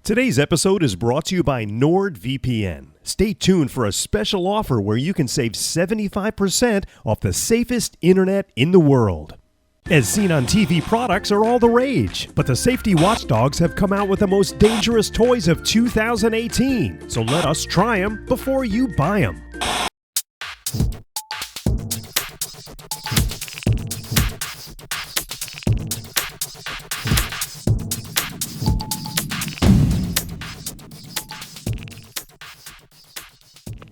Today's episode is brought to you by NordVPN. Stay tuned for a special offer where you can save 75% off the safest internet in the world. As seen on TV, products are all the rage, but the safety watchdogs have come out with the most dangerous toys of 2018. So let us try them before you buy them.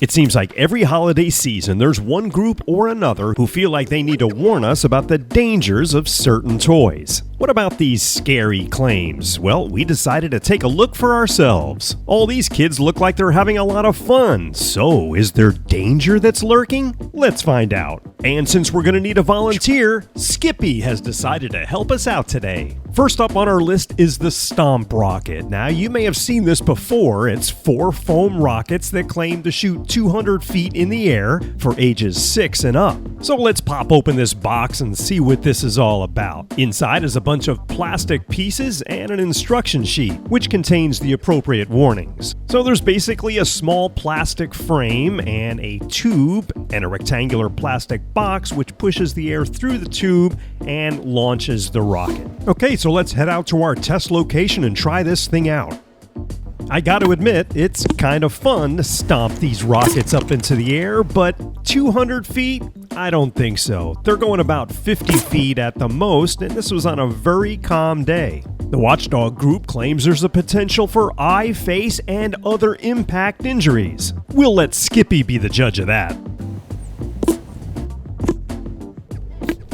It seems like every holiday season there's one group or another who feel like they need to warn us about the dangers of certain toys. What about these scary claims? Well, we decided to take a look for ourselves. All these kids look like they're having a lot of fun, so is there danger that's lurking? Let's find out. And since we're going to need a volunteer, Skippy has decided to help us out today. First up on our list is the Stomp Rocket. Now, you may have seen this before. It's 4 foam rockets that claim to shoot 200 feet in the air for ages 6 and up. So let's pop open this box and see what this is all about. Inside is a bunch of plastic pieces and an instruction sheet, which contains the appropriate warnings. So there's basically a small plastic frame and a tube and a rectangular plastic box which pushes the air through the tube and launches the rocket. Okay, so let's head out to our test location and try this thing out. I gotta admit, it's kind of fun to stomp these rockets up into the air, but 200 feet? I don't think so. They're going about 50 feet at the most, and this was on a very calm day. The watchdog group claims there's a potential for eye, face, and other impact injuries. We'll let Skippy be the judge of that.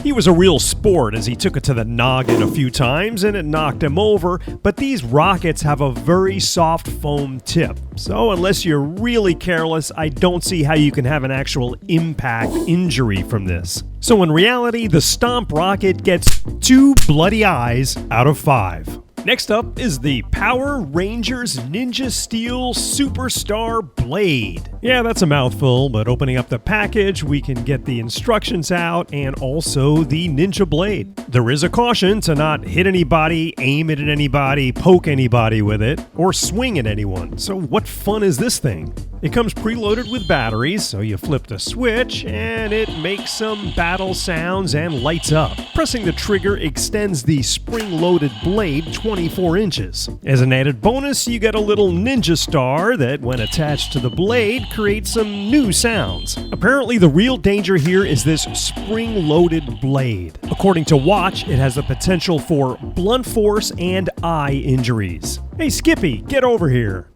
He was a real sport as he took it to the noggin a few times and it knocked him over, but these rockets have a very soft foam tip. So unless you're really careless, I don't see how you can have an actual impact injury from this. So in reality, the Stomp Rocket gets 2 bloody eyes out of 5. Next up is the Power Rangers Ninja Steel Superstar Blade. Yeah, that's a mouthful, but opening up the package, we can get the instructions out and also the Ninja Blade. There is a caution to not hit anybody, aim it at anybody, poke anybody with it, or swing at anyone. So what fun is this thing? It comes preloaded with batteries, so you flip the switch and it makes some battle sounds and lights up. Pressing the trigger extends the spring-loaded blade 24 inches. As an added bonus, you get a little ninja star that, when attached to the blade, creates some new sounds. Apparently, the real danger here is this spring-loaded blade. According to Watch, it has the potential for blunt force and eye injuries. Hey Skippy, get over here.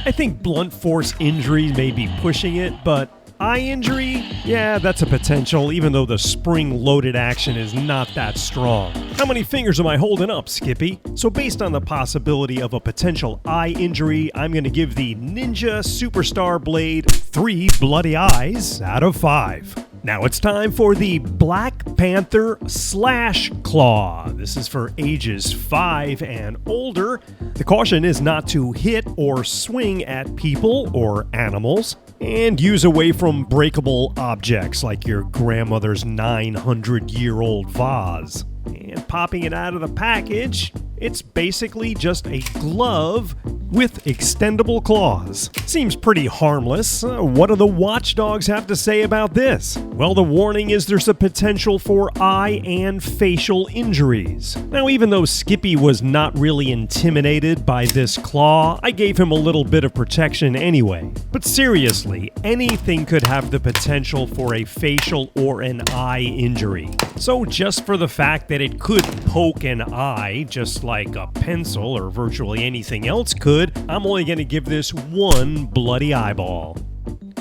I think blunt force injury may be pushing it, but eye injury? Yeah, that's a potential, even though the spring-loaded action is not that strong. How many fingers am I holding up, Skippy? So based on the possibility of a potential eye injury, I'm going to give the Ninja Superstar Blade 3 bloody eyes out of 5. Now it's time for the Black Panther Slash Claw. This is for ages 5 and older. The caution is not to hit or swing at people or animals, and use away from breakable objects like your grandmother's 900-year-old vase. And popping it out of the package, it's basically just a glove with extendable claws. Seems pretty harmless. What do the watchdogs have to say about this? Well, the warning is there's a potential for eye and facial injuries. Now, even though Skippy was not really intimidated by this claw, I gave him a little bit of protection anyway. But seriously, anything could have the potential for a facial or an eye injury. So just for the fact that it could poke an eye, just like a pencil or virtually anything else could, I'm only going to give this 1 bloody eyeball.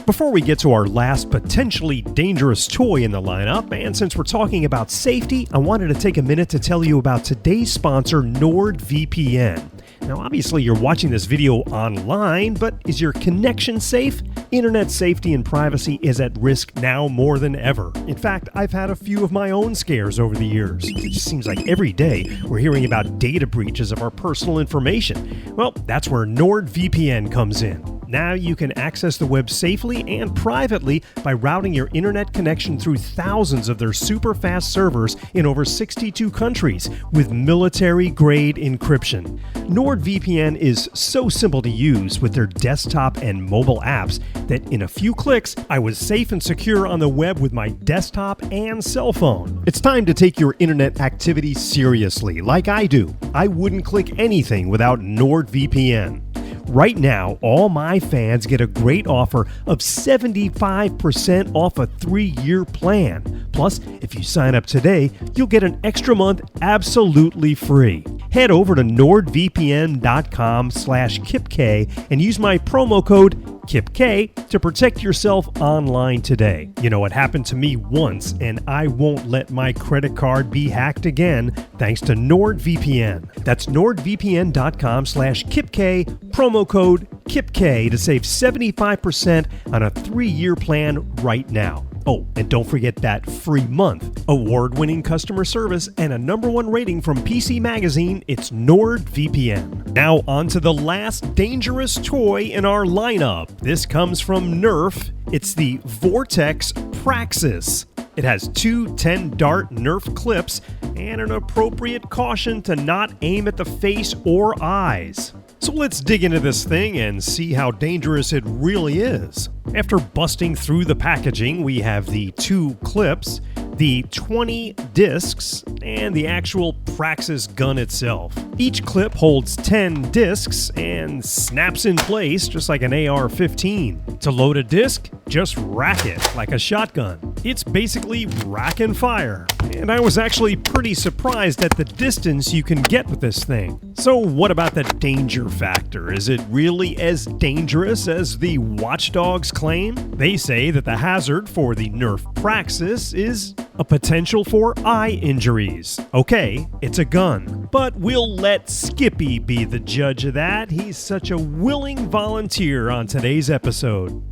Before we get to our last potentially dangerous toy in the lineup, and since we're talking about safety, I wanted to take a minute to tell you about today's sponsor, NordVPN. Now, obviously, you're watching this video online, but is your connection safe? Internet safety and privacy is at risk now more than ever. In fact, I've had a few of my own scares over the years. It just seems like every day we're hearing about data breaches of our personal information. Well, that's where NordVPN comes in. Now you can access the web safely and privately by routing your internet connection through thousands of their super fast servers in over 62 countries with military-grade encryption. NordVPN is so simple to use with their desktop and mobile apps that in a few clicks, I was safe and secure on the web with my desktop and cell phone. It's time to take your internet activity seriously, like I do. I wouldn't click anything without NordVPN. Right now, all my fans get a great offer of 75% off a 3-year plan. Plus, if you sign up today, you'll get an extra month absolutely free. Head over to nordvpn.com/kipkay and use my promo code kipkay to protect yourself online today. You know, it happened to me once, and I won't let my credit card be hacked again thanks to NordVPN. That's nordvpn.com/kipkay, promo code kipkay to save 75% on a 3-year plan right now. Oh, and don't forget that free month. Award-winning customer service and a #1 rating from PC Magazine, it's NordVPN. Now on to the last dangerous toy in our lineup. This comes from Nerf. It's the Vortex Praxis. It has two 10-dart Nerf clips and an appropriate caution to not aim at the face or eyes. So let's dig into this thing and see how dangerous it really is. After busting through the packaging, we have the 2 clips, the 20 discs, and the actual Praxis gun itself. Each clip holds 10 discs and snaps in place just like an AR-15. To load a disc, just rack it like a shotgun. It's basically rack and fire. And I was actually pretty surprised at the distance you can get with this thing. So what about the danger factor? Is it really as dangerous as the watchdogs claim? They say that the hazard for the Nerf Praxis is a potential for eye injuries. Okay, it's a gun, but we'll let Skippy be the judge of that. He's such a willing volunteer on today's episode.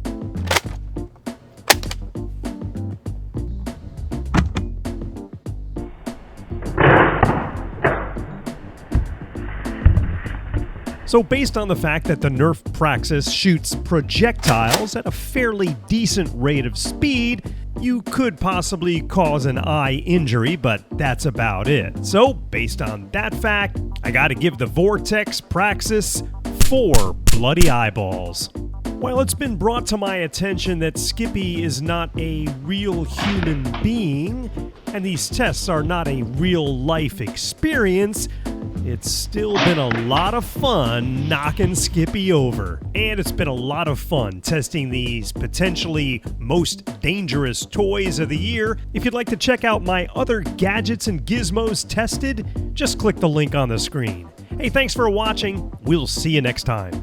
So based on the fact that the Nerf Praxis shoots projectiles at a fairly decent rate of speed, you could possibly cause an eye injury, but that's about it. So based on that fact, I gotta give the Vortex Praxis 4 bloody eyeballs. While it's been brought to my attention that Skippy is not a real human being, and these tests are not a real-life experience, it's still been a lot of fun knocking Skippy over. And it's been a lot of fun testing these potentially most dangerous toys of the year. If you'd like to check out my other gadgets and gizmos tested, just click the link on the screen. Hey, thanks for watching. We'll see you next time.